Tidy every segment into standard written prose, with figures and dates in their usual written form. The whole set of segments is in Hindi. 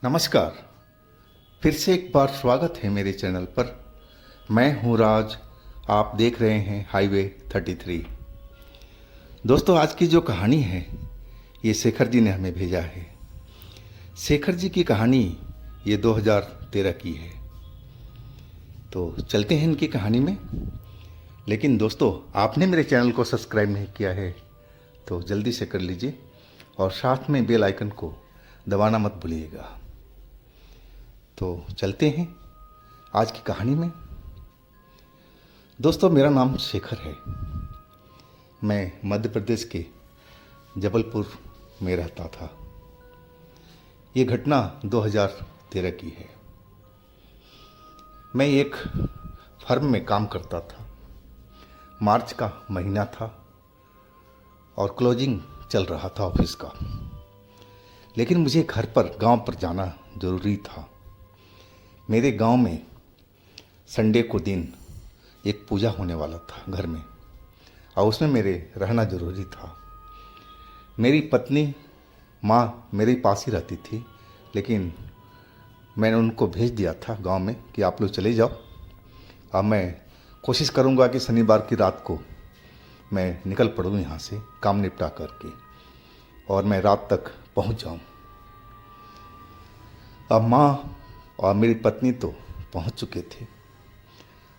नमस्कार। फिर से एक बार स्वागत है मेरे चैनल पर। मैं हूं राज। आप देख रहे हैं हाईवे 33। दोस्तों, आज की जो कहानी है ये शेखर जी ने हमें भेजा है। शेखर जी की कहानी ये 2013 की है। तो चलते हैं इनकी कहानी में। लेकिन दोस्तों, आपने मेरे चैनल को सब्सक्राइब नहीं किया है तो जल्दी से कर लीजिए और साथ में बेल आइकन को दबाना मत भूलिएगा। तो चलते हैं आज की कहानी में। दोस्तों, मेरा नाम शेखर है। मैं मध्य प्रदेश के जबलपुर में रहता था। ये घटना 2013 की है। मैं एक फर्म में काम करता था। मार्च का महीना था और क्लोजिंग चल रहा था ऑफिस का। लेकिन मुझे घर पर गांव पर जाना ज़रूरी था। मेरे गांव में संडे को दिन एक पूजा होने वाला था घर में, और उसमें मेरे रहना ज़रूरी था। मेरी पत्नी माँ मेरे पास ही रहती थी, लेकिन मैंने उनको भेज दिया था गांव में कि आप लोग चले जाओ। अब मैं कोशिश करूंगा कि शनिवार की रात को मैं निकल पड़ूँ यहाँ से काम निपटा करके, और मैं रात तक पहुँच जाऊँ। अब माँ और मेरी पत्नी तो पहुंच चुके थे।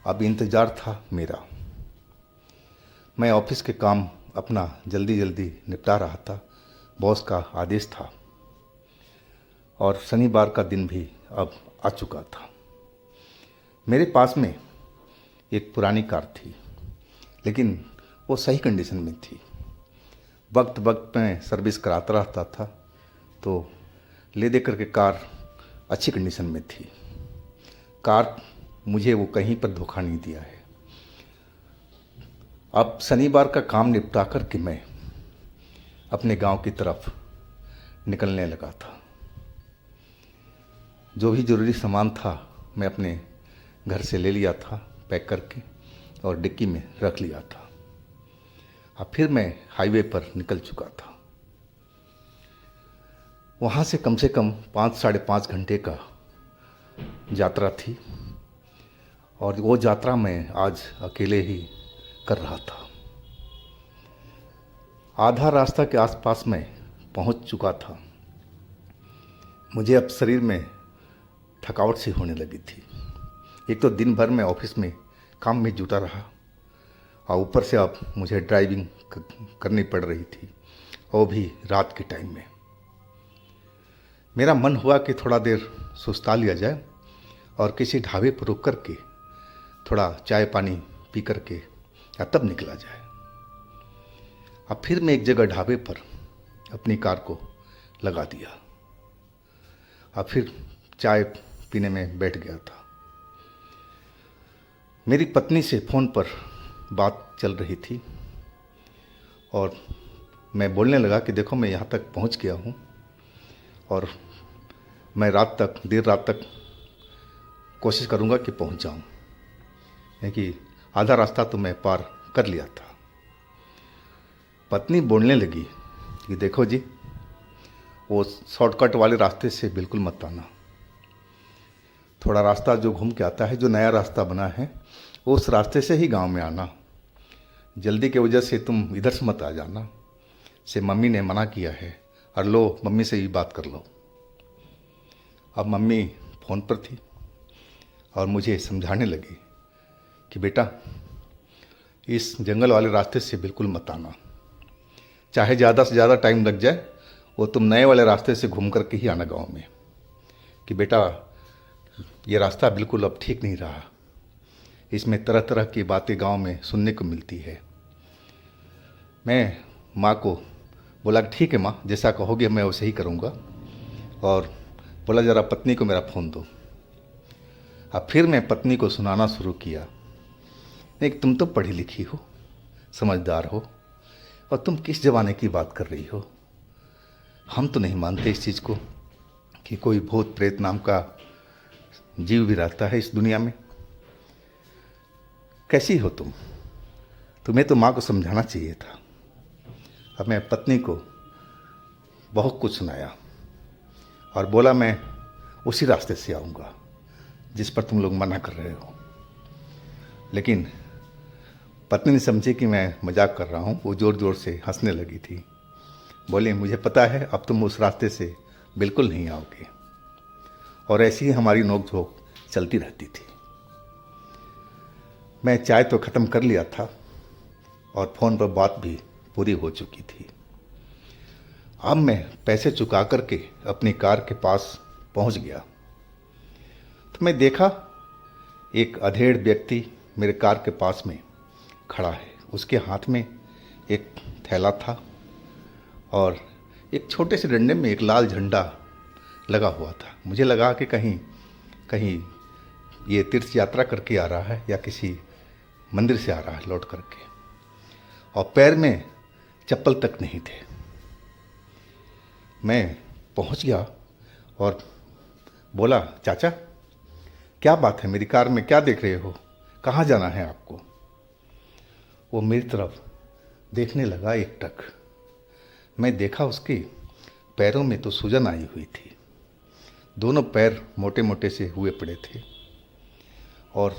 अब इंतज़ार था मेरा। मैं ऑफिस के काम अपना जल्दी जल्दी निपटा रहा था। बॉस का आदेश था और शनिवार का दिन भी अब आ चुका था। मेरे पास में एक पुरानी कार थी, लेकिन वो सही कंडीशन में थी। वक्त वक्त में सर्विस कराता रहता था, तो ले दे करके कार अच्छी कंडीशन में थी। कार मुझे वो कहीं पर धोखा नहीं दिया है। अब शनिवार का काम निपटा कर के मैं अपने गांव की तरफ निकलने लगा था। जो भी ज़रूरी सामान था मैं अपने घर से ले लिया था पैक करके, और डिक्की में रख लिया था। अब फिर मैं हाईवे पर निकल चुका था। वहाँ से कम 5 साढ़े 5 घंटे का यात्रा थी, और वो यात्रा मैं आज अकेले ही कर रहा था। आधा रास्ता के आसपास मैं पहुँच चुका था। मुझे अब शरीर में थकावट सी होने लगी थी। एक तो दिन भर मैं ऑफिस में काम में जुटा रहा, और ऊपर से अब मुझे ड्राइविंग करनी पड़ रही थी, वो भी रात के टाइम में। मेरा मन हुआ कि थोड़ा देर सुस्ता लिया जाए और किसी ढाबे पर रुक करके थोड़ा चाय पानी पी करके या तब निकला जाए। अब फिर मैं एक जगह ढाबे पर अपनी कार को लगा दिया। अब फिर चाय पीने में बैठ गया था। मेरी पत्नी से फ़ोन पर बात चल रही थी, और मैं बोलने लगा कि देखो, मैं यहाँ तक पहुँच गया हूँ और मैं देर रात तक कोशिश करूँगा कि पहुँच जाऊँ, क्योंकि आधा रास्ता तो मैं पार कर लिया था। पत्नी बोलने लगी कि देखो जी, वो शॉर्टकट वाले रास्ते से बिल्कुल मत आना। थोड़ा रास्ता जो घूम के आता है, जो नया रास्ता बना है, उस रास्ते से ही गांव में आना। जल्दी की वजह से तुम इधर से मत आ जाना, से मम्मी ने मना किया है। और लो, मम्मी से ही बात कर लो। अब मम्मी फ़ोन पर थी और मुझे समझाने लगी कि बेटा, इस जंगल वाले रास्ते से बिल्कुल मत आना। चाहे ज़्यादा से ज़्यादा टाइम लग जाए, वो तुम नए वाले रास्ते से घूम करके ही आना गांव में। कि बेटा, ये रास्ता बिल्कुल अब ठीक नहीं रहा। इसमें तरह तरह की बातें गांव में सुनने को मिलती है। मैं माँ को बोला कि ठीक है माँ, जैसा कहोगे मैं वैसे ही करूँगा। और बोला ज़रा पत्नी को मेरा फ़ोन दो। अब फिर मैं पत्नी को सुनाना शुरू किया। नहीं, तुम तो पढ़ी लिखी हो, समझदार हो, और तुम किस ज़माने की बात कर रही हो। हम तो नहीं मानते इस चीज़ को कि कोई भूत प्रेत नाम का जीव भी रहता है इस दुनिया में। कैसी हो तुम? तुम्हें तो माँ को समझाना चाहिए था। अब मैं पत्नी को बहुत कुछ सुनाया और बोला मैं उसी रास्ते से आऊँगा जिस पर तुम लोग मना कर रहे हो। लेकिन पत्नी ने समझी कि मैं मजाक कर रहा हूँ, वो ज़ोर ज़ोर से हंसने लगी थी। बोली, मुझे पता है अब तुम उस रास्ते से बिल्कुल नहीं आओगे। और ऐसी ही हमारी नोक-झोंक चलती रहती थी। मैं चाय तो ख़त्म कर लिया था और फ़ोन पर बात भी पूरी हो चुकी थी। अब मैं पैसे चुका करके अपनी कार के पास पहुंच गया तो मैं देखा एक अधेड़ व्यक्ति मेरे कार के पास में खड़ा है। उसके हाथ में एक थैला था और एक छोटे से डंडे में एक लाल झंडा लगा हुआ था। मुझे लगा कि कहीं ये तीर्थ यात्रा करके आ रहा है या किसी मंदिर से आ रहा है लौट करके। और पैर में चप्पल तक नहीं थे। मैं पहुंच गया और बोला, चाचा क्या बात है, मेरी कार में क्या देख रहे हो, कहाँ जाना है आपको? वो मेरी तरफ देखने लगा एकटक। मैं देखा उसके पैरों में तो सूजन आई हुई थी। दोनों पैर मोटे मोटे से हुए पड़े थे और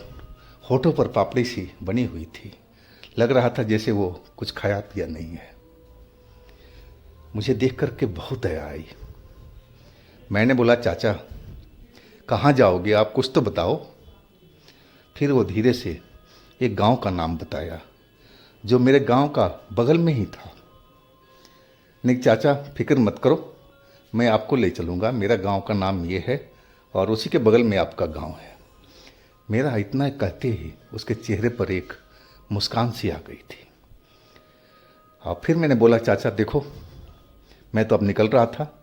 होठों पर पापड़ी सी बनी हुई थी। लग रहा था जैसे वो कुछ खाया पिया नहीं है। मुझे देख करके बहुत दया आई। मैंने बोला, चाचा कहाँ जाओगे आप, कुछ तो बताओ। फिर वो धीरे से एक गांव का नाम बताया जो मेरे गांव का बगल में ही था। नहीं चाचा फिक्र मत करो, मैं आपको ले चलूँगा, मेरा गांव का नाम ये है और उसी के बगल में आपका गांव है। मेरा इतना कहते ही उसके चेहरे पर एक मुस्कान सी आ गई थी। और फिर मैंने बोला, चाचा देखो मैं तो अब निकल रहा था,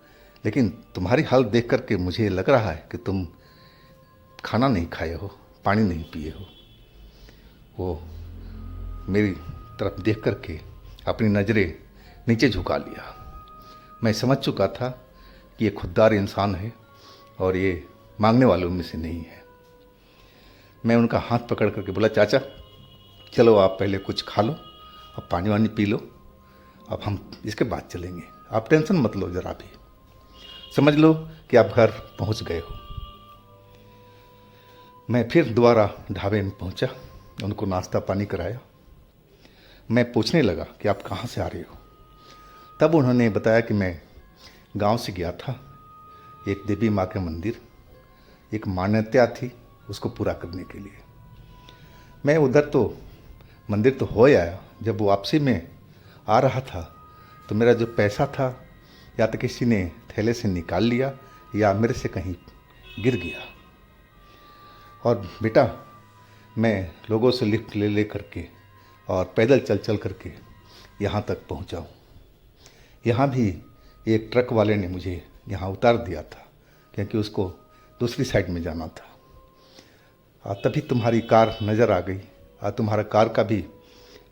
लेकिन तुम्हारी हालत देख करके मुझे लग रहा है कि तुम खाना नहीं खाए हो, पानी नहीं पिए हो। वो मेरी तरफ देख करके अपनी नज़रें नीचे झुका लिया। मैं समझ चुका था कि ये खुददार इंसान है और ये मांगने वालों में से नहीं है। मैं उनका हाथ पकड़ करके बोला, चाचा चलो आप पहले कुछ खा लो, अब पानी वानी पी लो, अब हम इसके बाद चलेंगे, आप टेंशन मत लो, ज़रा भी समझ लो कि आप घर पहुंच गए हो। मैं फिर दोबारा ढाबे में पहुंचा, उनको नाश्ता पानी कराया। मैं पूछने लगा कि आप कहाँ से आ रहे हो। तब उन्होंने बताया कि मैं गांव से गया था, एक देवी माँ के मंदिर, एक मान्यता थी उसको पूरा करने के लिए। मैं उधर तो मंदिर तो हो आया। जब वापसी में आ रहा था तो मेरा जो पैसा था या तो किसी ने थैले से निकाल लिया या मेरे से कहीं गिर गया। और बेटा मैं लोगों से लिफ्ट ले करके और पैदल चल करके यहाँ तक पहुँचा हूँ। यहाँ भी एक ट्रक वाले ने मुझे यहाँ उतार दिया था क्योंकि उसको दूसरी साइड में जाना था। और तभी तुम्हारी कार नज़र आ गई और तुम्हारा कार का भी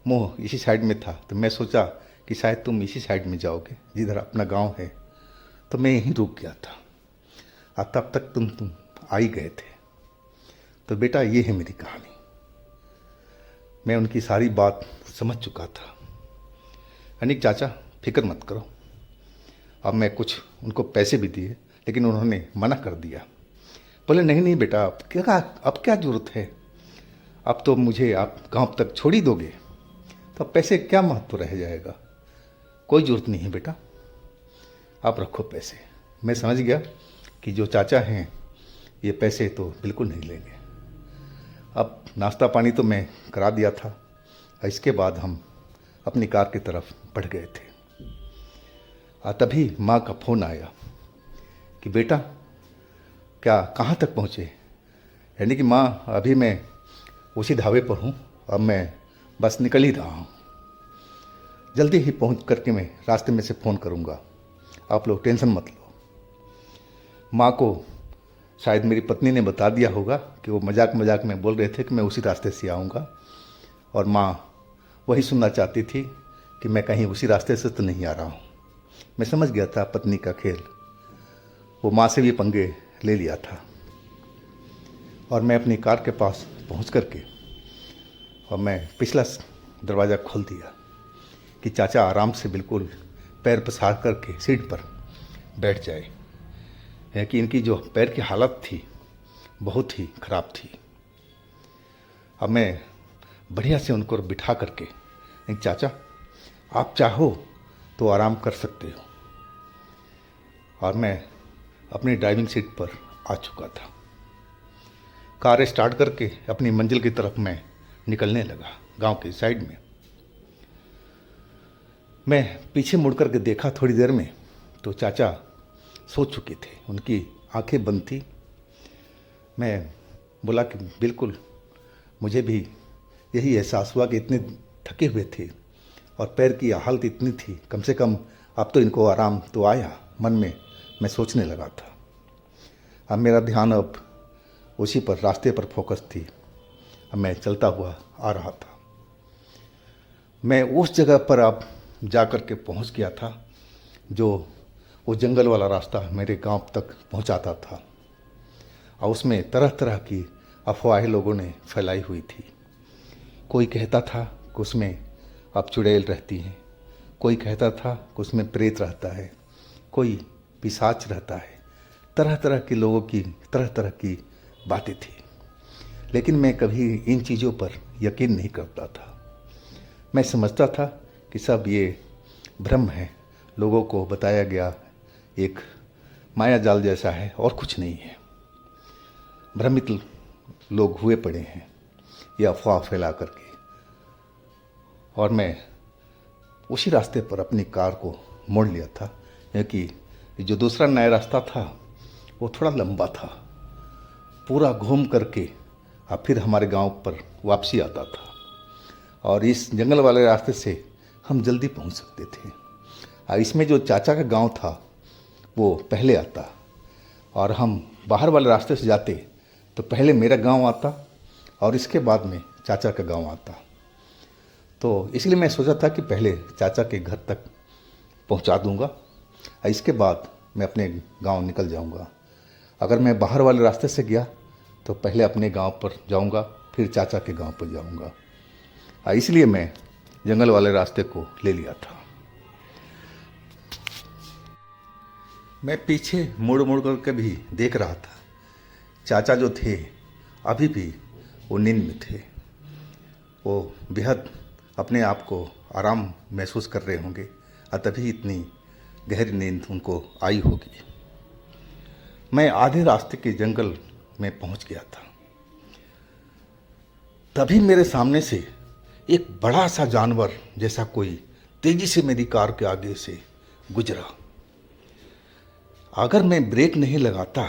मुँह इसी साइड में था, तो मैं सोचा कि शायद तुम इसी साइड में जाओगे जिधर अपना गांव है, तो मैं यहीं रुक गया था। और तब तक तुम आ ही गए थे। तो बेटा ये है मेरी कहानी। मैं उनकी सारी बात समझ चुका था। अनिक चाचा फिक्र मत करो। अब मैं कुछ उनको पैसे भी दिए, लेकिन उन्होंने मना कर दिया। बोले, नहीं नहीं बेटा अब क्या ज़रूरत है, अब तो मुझे आप गांव तक छोड़ ही दोगे, तो अब पैसे क्या महत्व रह जाएगा, कोई ज़रूरत नहीं है बेटा, आप रखो पैसे। मैं समझ गया कि जो चाचा हैं ये पैसे तो बिल्कुल नहीं लेंगे। अब नाश्ता पानी तो मैं करा दिया था। इसके बाद हम अपनी कार की तरफ बढ़ गए थे। तभी माँ का फ़ोन आया कि बेटा क्या कहाँ तक पहुँचे। यानी कि माँ अभी मैं उसी ढाबे पर हूँ, अब मैं बस निकल ही रहा हूँ, जल्दी ही पहुँच करके मैं रास्ते में से फ़ोन करूँगा, आप लोग टेंशन मत लो। माँ को शायद मेरी पत्नी ने बता दिया होगा कि वो मजाक में बोल रहे थे कि मैं उसी रास्ते से आऊँगा, और माँ वही सुनना चाहती थी कि मैं कहीं उसी रास्ते से तो नहीं आ रहा हूँ। मैं समझ गया था पत्नी का खेल। वो माँ से भी पंगे ले लिया था। और मैं अपनी कार के पास पहुँच करके और मैं पिछला दरवाज़ा खोल दिया कि चाचा आराम से बिल्कुल पैर पसार करके सीट पर बैठ जाए। है कि इनकी जो पैर की हालत थी बहुत ही ख़राब थी। अब मैं बढ़िया से उनको बिठा करके, एक चाचा आप चाहो तो आराम कर सकते हो, और मैं अपनी ड्राइविंग सीट पर आ चुका था। कार स्टार्ट करके अपनी मंजिल की तरफ मैं निकलने लगा गांव की साइड में। मैं पीछे मुड़ कर के देखा थोड़ी देर में तो चाचा सो चुके थे, उनकी आंखें बंद थी। मैं बोला कि बिल्कुल मुझे भी यही एहसास हुआ कि इतने थके हुए थे और पैर की हालत इतनी थी, कम से कम अब तो इनको आराम तो आया। मन में मैं सोचने लगा था। अब मेरा ध्यान अब उसी पर, रास्ते पर फोकस थी। अब मैं चलता हुआ आ रहा था। मैं उस जगह पर अब जा कर के पहुँच गया था जो वो जंगल वाला रास्ता मेरे गांव तक पहुंचाता था, और उसमें तरह तरह की अफवाहें लोगों ने फैलाई हुई थी। कोई कहता था कि उसमें अब चुड़ैल रहती हैं, कोई कहता था कि उसमें प्रेत रहता है, कोई पिशाच रहता है। तरह तरह के लोगों की तरह तरह की बातें थी, लेकिन मैं कभी इन चीज़ों पर यकीन नहीं करता था। मैं समझता था कि सब ये भ्रम है, लोगों को बताया गया एक माया जाल जैसा है और कुछ नहीं है। भ्रमित लोग हुए पड़े हैं ये अफवाह फैला करके। और मैं उसी रास्ते पर अपनी कार को मोड़ लिया था, क्योंकि जो दूसरा नया रास्ता था वो थोड़ा लंबा था, पूरा घूम करके अब फिर हमारे गांव पर वापसी आता था, और इस जंगल वाले रास्ते से हम जल्दी पहुंच सकते थे। और इसमें जो चाचा का गांव था वो पहले आता, और हम बाहर वाले रास्ते से जाते तो पहले मेरा गांव आता और इसके बाद में चाचा का गांव आता। तो इसलिए मैं सोचा था कि पहले चाचा के घर तक पहुंचा दूंगा, इसके बाद मैं अपने गांव निकल जाऊंगा। अगर मैं बाहर वाले रास्ते से गया तो पहले अपने गांव पर जाऊंगा, फिर चाचा के गांव पर जाऊंगा। इसलिए मैं जंगल वाले रास्ते को ले लिया था। मैं पीछे मुड़ मुड़ करके भी देख रहा था। चाचा जो थे अभी भी वो नींद में थे, वो बेहद अपने आप को आराम महसूस कर रहे होंगे, और तभी इतनी गहरी नींद उनको आई होगी। मैं आधे रास्ते के जंगल में पहुंच गया था, तभी मेरे सामने से एक बड़ा सा जानवर जैसा कोई तेजी से मेरी कार के आगे से गुजरा। अगर मैं ब्रेक नहीं लगाता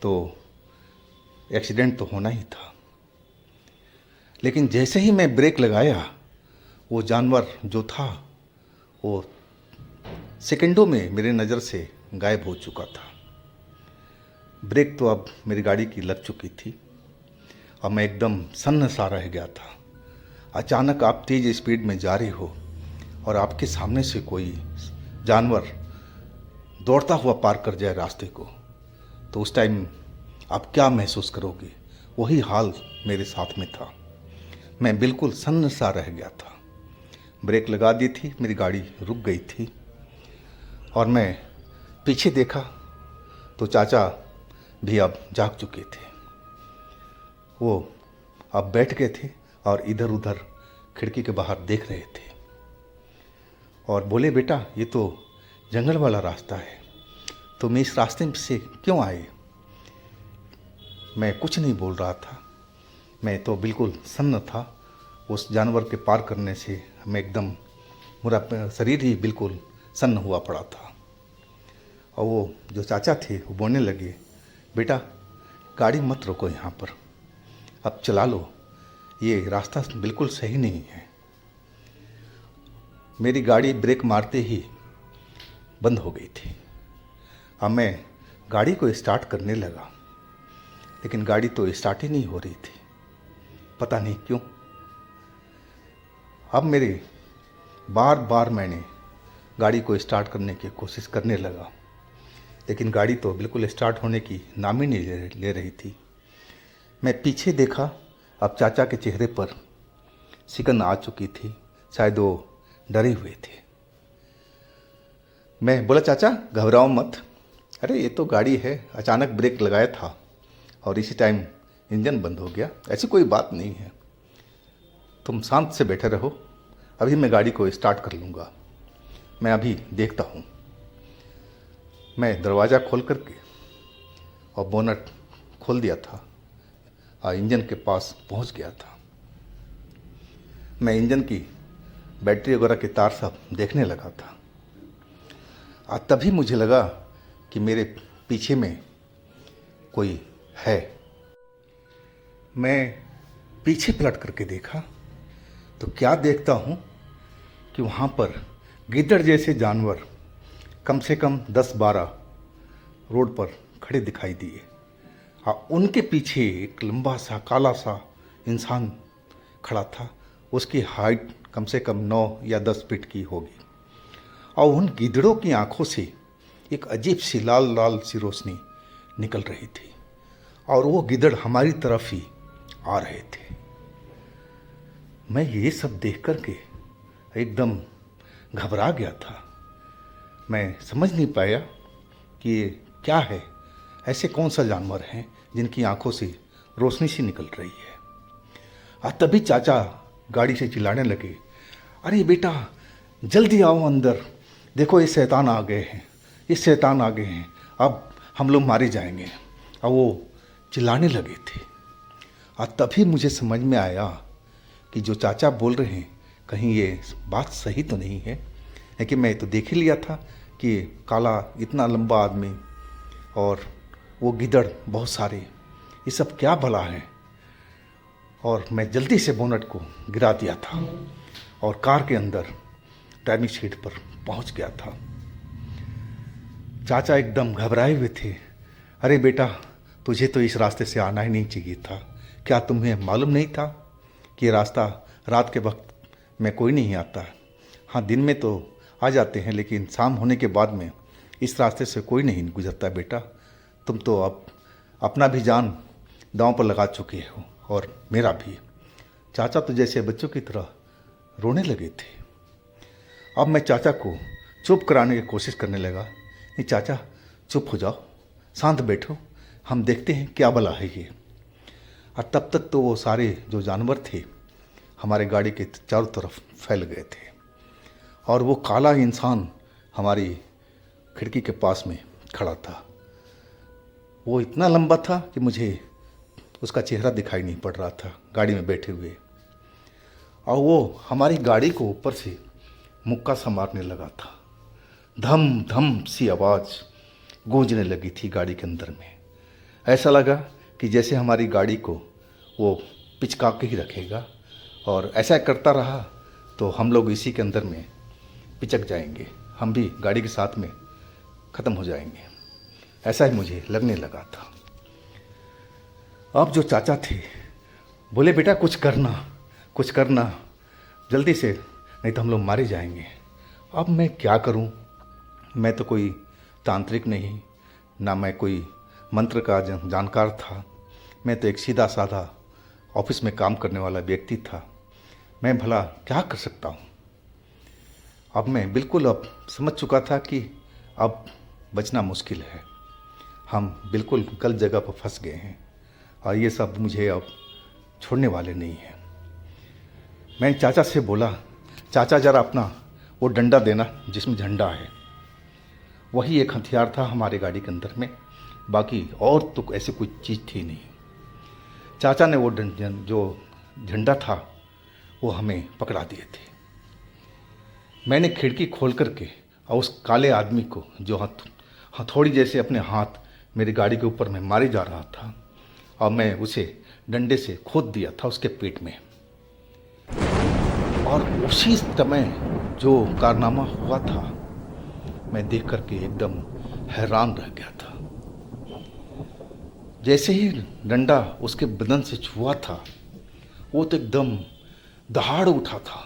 तो एक्सीडेंट तो होना ही था, लेकिन जैसे ही मैं ब्रेक लगाया वो जानवर जो था वो सेकंडों में मेरे नज़र से गायब हो चुका था। ब्रेक तो अब मेरी गाड़ी की लग चुकी थी और मैं एकदम सन्न सा रह गया था। अचानक आप तेज स्पीड में जा रहे हो और आपके सामने से कोई जानवर दौड़ता हुआ पार कर जाए रास्ते को, तो उस टाइम आप क्या महसूस करोगे? वही हाल मेरे साथ में था। मैं बिल्कुल सन्न सा रह गया था। ब्रेक लगा दी थी, मेरी गाड़ी रुक गई थी, और मैं पीछे देखा तो चाचा भी अब जाग चुके थे। वो अब बैठ गए थे और इधर उधर खिड़की के बाहर देख रहे थे और बोले, बेटा ये तो जंगल वाला रास्ता है, तुम इस रास्ते से क्यों आए? मैं कुछ नहीं बोल रहा था, मैं तो बिल्कुल सन्न था। उस जानवर के पार करने से मैं एकदम, मेरा शरीर ही बिल्कुल सन्न हुआ पड़ा था। और वो जो चाचा थे वो बोलने लगे, बेटा गाड़ी मत रोको यहाँ पर, अब चला लो, ये रास्ता बिल्कुल सही नहीं है। मेरी गाड़ी ब्रेक मारते ही बंद हो गई थी। अब मैं गाड़ी को स्टार्ट करने लगा, लेकिन गाड़ी तो स्टार्ट ही नहीं हो रही थी, पता नहीं क्यों। अब मेरे बार बार मैंने गाड़ी को स्टार्ट करने की कोशिश करने लगा, लेकिन गाड़ी तो बिल्कुल स्टार्ट होने की नाम ही नहीं ले रही थी। मैं पीछे देखा, अब चाचा के चेहरे पर सिकन आ चुकी थी, शायद वो डरे हुए थे। मैं बोला, चाचा घबराओ मत, अरे ये तो गाड़ी है, अचानक ब्रेक लगाया था और इसी टाइम इंजन बंद हो गया, ऐसी कोई बात नहीं है। तुम शांत से बैठे रहो, अभी मैं गाड़ी को स्टार्ट कर लूँगा। मैं अभी देखता हूँ। मैं दरवाज़ा खोल करके और बोनट खोल दिया था और इंजन के पास पहुँच गया था। मैं इंजन की बैटरी वगैरह के तार सब देखने लगा था और तभी मुझे लगा कि मेरे पीछे में कोई है। मैं पीछे पलट करके देखा तो क्या देखता हूँ कि वहाँ पर गिद्दड़ जैसे जानवर कम से कम 10-12 रोड पर खड़े दिखाई दिए और उनके पीछे एक लंबा सा काला सा इंसान खड़ा था। उसकी हाइट कम से कम 9 या 10 फीट की होगी और उन गिद्धड़ों की आंखों से एक अजीब सी लाल लाल सी रोशनी निकल रही थी और वो गिद्धड़ हमारी तरफ ही आ रहे थे। मैं ये सब देख करके एकदम घबरा गया था। मैं समझ नहीं पाया कि ये क्या है, ऐसे कौन सा जानवर हैं जिनकी आंखों से रोशनी सी निकल रही है। और तभी चाचा गाड़ी से चिल्लाने लगे, अरे बेटा जल्दी आओ अंदर, देखो ये शैतान आ गए हैं, ये शैतान आ गए हैं, अब हम लोग मारे जाएंगे। और वो चिल्लाने लगे थे और तभी मुझे समझ में आया कि जो चाचा बोल रहे हैं कहीं ये बात सही तो नहीं है। लेकिन मैं तो देख ही लिया था कि काला इतना लंबा आदमी और वो गिद्धड़ बहुत सारे, ये सब क्या भला है। और मैं जल्दी से बोनट को गिरा दिया था और कार के अंदर ड्राइविंग सीट पर पहुंच गया था। चाचा एकदम घबराए हुए थे, अरे बेटा तुझे तो इस रास्ते से आना ही नहीं चाहिए था, क्या तुम्हें मालूम नहीं था कि ये रास्ता रात के वक्त में कोई नहीं आता। हाँ दिन में तो आ जाते हैं लेकिन शाम होने के बाद में इस रास्ते से कोई नहीं गुजरता बेटा। तुम तो अब अपना भी जान दांव पर लगा चुके हो और मेरा भी। चाचा तो जैसे बच्चों की तरह रोने लगे थे। अब मैं चाचा को चुप कराने की कोशिश करने लगा, नहीं चाचा चुप हो जाओ, शांत बैठो, हम देखते हैं क्या भला है ये। और तब तक तो वो सारे जो जानवर थे हमारे गाड़ी के चारों तरफ फैल गए थे और वो काला इंसान हमारी खिड़की के पास में खड़ा था। वो इतना लंबा था कि मुझे उसका चेहरा दिखाई नहीं पड़ रहा था गाड़ी में बैठे हुए, और वो हमारी गाड़ी को ऊपर से मुक्का सा मारने लगा था। धम धम सी आवाज़ गूंजने लगी थी गाड़ी के अंदर में। ऐसा लगा कि जैसे हमारी गाड़ी को वो पिचका के ही रखेगा और ऐसा करता रहा तो हम लोग इसी के अंदर में पिचक जाएंगे, हम भी गाड़ी के साथ में ख़त्म हो जाएंगे। ऐसा ही मुझे लगने लगा था। अब जो चाचा थे बोले, बेटा कुछ करना जल्दी से, नहीं तो हम लोग मारे जाएंगे। अब मैं क्या करूं? मैं तो कोई तांत्रिक नहीं, ना मैं कोई मंत्र का जानकार था। मैं तो एक सीधा साधा ऑफिस में काम करने वाला व्यक्ति था। मैं भला क्या कर सकता हूं? अब मैं बिल्कुल अब समझ चुका था कि अब बचना मुश्किल है। हम बिल्कुल गलत जगह पर फंस गए हैं और ये सब मुझे अब छोड़ने वाले नहीं हैं। मैं चाचा से बोला, चाचा ज़रा अपना वो डंडा देना जिसमें झंडा है। वही एक हथियार था हमारे गाड़ी के अंदर में, बाकी और तो ऐसी कोई चीज़ थी नहीं। चाचा ने वो जो झंडा था वो हमें पकड़ा दिए थे। मैंने खिड़की खोल करके और उस काले आदमी को जो हथौड़ी जैसे अपने हाथ मेरी गाड़ी के ऊपर में मारे जा रहा था और मैं उसे डंडे से खोद दिया था उसके पेट में। और उसी समय जो कारनामा हुआ था मैं देख करके एकदम हैरान रह गया था। जैसे ही डंडा उसके बदन से छुआ था वो तो एकदम दहाड़ उठा था,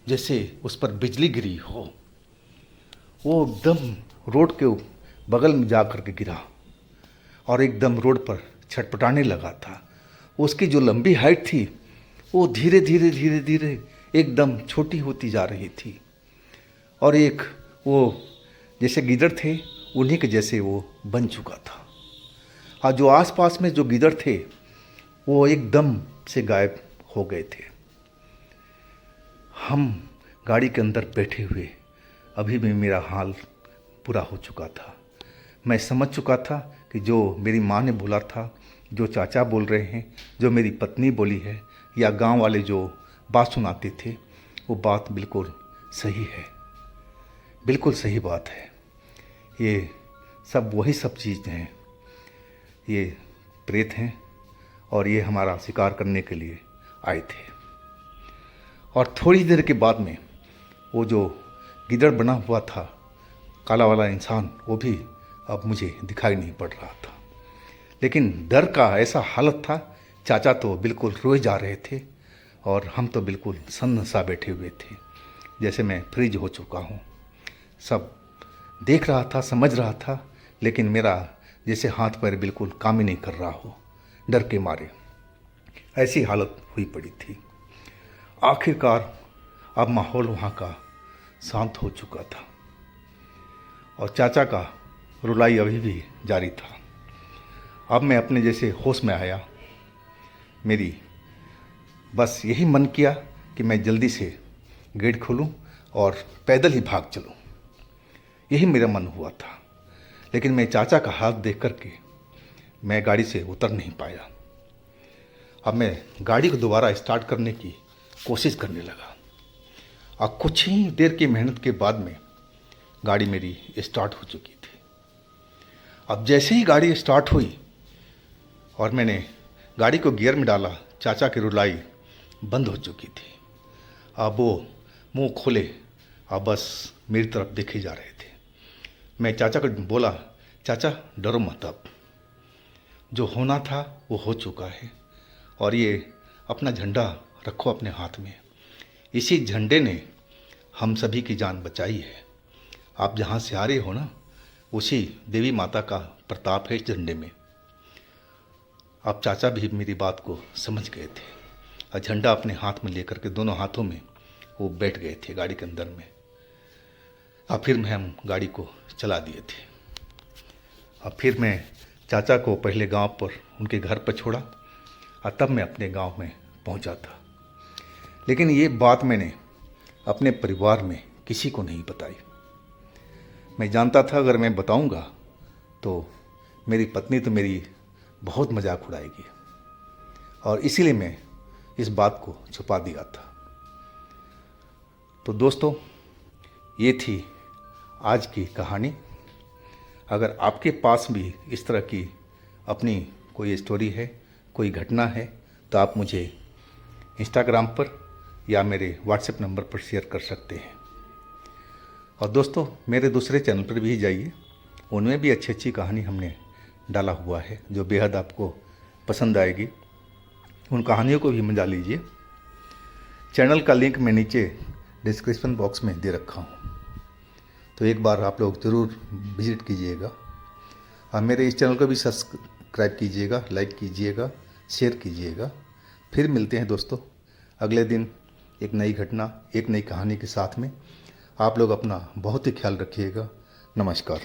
जैसे उस पर बिजली गिरी हो। वो एकदम रोड के बगल में जा कर के गिरा और एकदम रोड पर छटपटाने लगा था। उसकी जो लंबी हाइट थी वो धीरे धीरे धीरे धीरे एकदम छोटी होती जा रही थी और एक वो जैसे गिद्धड़ थे उन्हीं के जैसे वो बन चुका था। हाँ, जो आसपास में जो गिदड़ थे वो एकदम से गायब हो गए थे। हम गाड़ी के अंदर बैठे हुए अभी भी मेरा हाल पूरा हो चुका था। मैं समझ चुका था कि जो मेरी माँ ने बोला था, जो चाचा बोल रहे हैं, जो मेरी पत्नी बोली है, या गांव वाले जो बात सुनाते थे, वो बात बिल्कुल सही है, बिल्कुल सही बात है। ये सब वही सब चीज़ हैं, ये प्रेत हैं और ये हमारा शिकार करने के लिए आए थे। और थोड़ी देर के बाद में वो जो गिदड़ बना हुआ था, काला वाला इंसान, वो भी अब मुझे दिखाई नहीं पड़ रहा था। लेकिन डर का ऐसा हालत था, चाचा तो बिल्कुल रोए जा रहे थे और हम तो बिल्कुल सन्न सा बैठे हुए थे, जैसे मैं फ्रीज हो चुका हूँ। सब देख रहा था, समझ रहा था, लेकिन मेरा जैसे हाथ पैर बिल्कुल काम ही नहीं कर रहा हो, डर के मारे। ऐसी हालत हुई पड़ी थी। आखिरकार अब माहौल वहाँ का शांत हो चुका था और चाचा का रुलाई अभी भी जारी था। अब मैं अपने जैसे होश में आया। मेरी बस यही मन किया कि मैं जल्दी से गेट खोलूं और पैदल ही भाग चलूं। यही मेरा मन हुआ था, लेकिन मैं चाचा का हाथ देख करके मैं गाड़ी से उतर नहीं पाया। अब मैं गाड़ी को दोबारा स्टार्ट करने की कोशिश करने लगा और कुछ ही देर की मेहनत के बाद में गाड़ी मेरी स्टार्ट हो चुकी थी। अब जैसे ही गाड़ी स्टार्ट हुई और मैंने गाड़ी को गियर में डाला, चाचा की रुलाई बंद हो चुकी थी। अब वो मुंह खोले और बस मेरी तरफ देखे जा रहे थे। मैं चाचा को बोला, चाचा डरो मत, अब जो होना था वो हो चुका है और ये अपना झंडा रखो अपने हाथ में। इसी झंडे ने हम सभी की जान बचाई है। आप जहाँ से आ रहे हो ना, उसी देवी माता का प्रताप है इस झंडे में। अब चाचा भी मेरी बात को समझ गए थे और झंडा अपने हाथ में लेकर के दोनों हाथों में वो बैठ गए थे गाड़ी के अंदर में। और फिर हम गाड़ी को चला दिए थे। अब फिर मैं चाचा को पहले गांव पर उनके घर पर छोड़ा और तब मैं अपने गांव में पहुंचा था। लेकिन ये बात मैंने अपने परिवार में किसी को नहीं बताई। मैं जानता था अगर मैं बताऊंगा तो मेरी पत्नी तो मेरी बहुत मजाक उड़ाएगी, और इसीलिए मैं इस बात को छुपा दिया था। तो दोस्तों, ये थी आज की कहानी। अगर आपके पास भी इस तरह की अपनी कोई स्टोरी है, कोई घटना है, तो आप मुझे इंस्टाग्राम पर या मेरे व्हाट्सएप नंबर पर शेयर कर सकते हैं। और दोस्तों, मेरे दूसरे चैनल पर भी जाइए, उनमें भी अच्छी अच्छी कहानी हमने डाला हुआ है जो बेहद आपको पसंद आएगी। उन कहानियों को भी मजा लीजिए। चैनल का लिंक मैं नीचे डिस्क्रिप्शन बॉक्स में दे रखा हूँ, तो एक बार आप लोग ज़रूर विज़िट कीजिएगा और मेरे इस चैनल को भी सब्सक्राइब कीजिएगा, लाइक कीजिएगा, शेयर कीजिएगा। फिर मिलते हैं दोस्तों अगले दिन एक नई घटना, एक नई कहानी के साथ में। आप लोग अपना बहुत ही ख्याल रखिएगा। नमस्कार।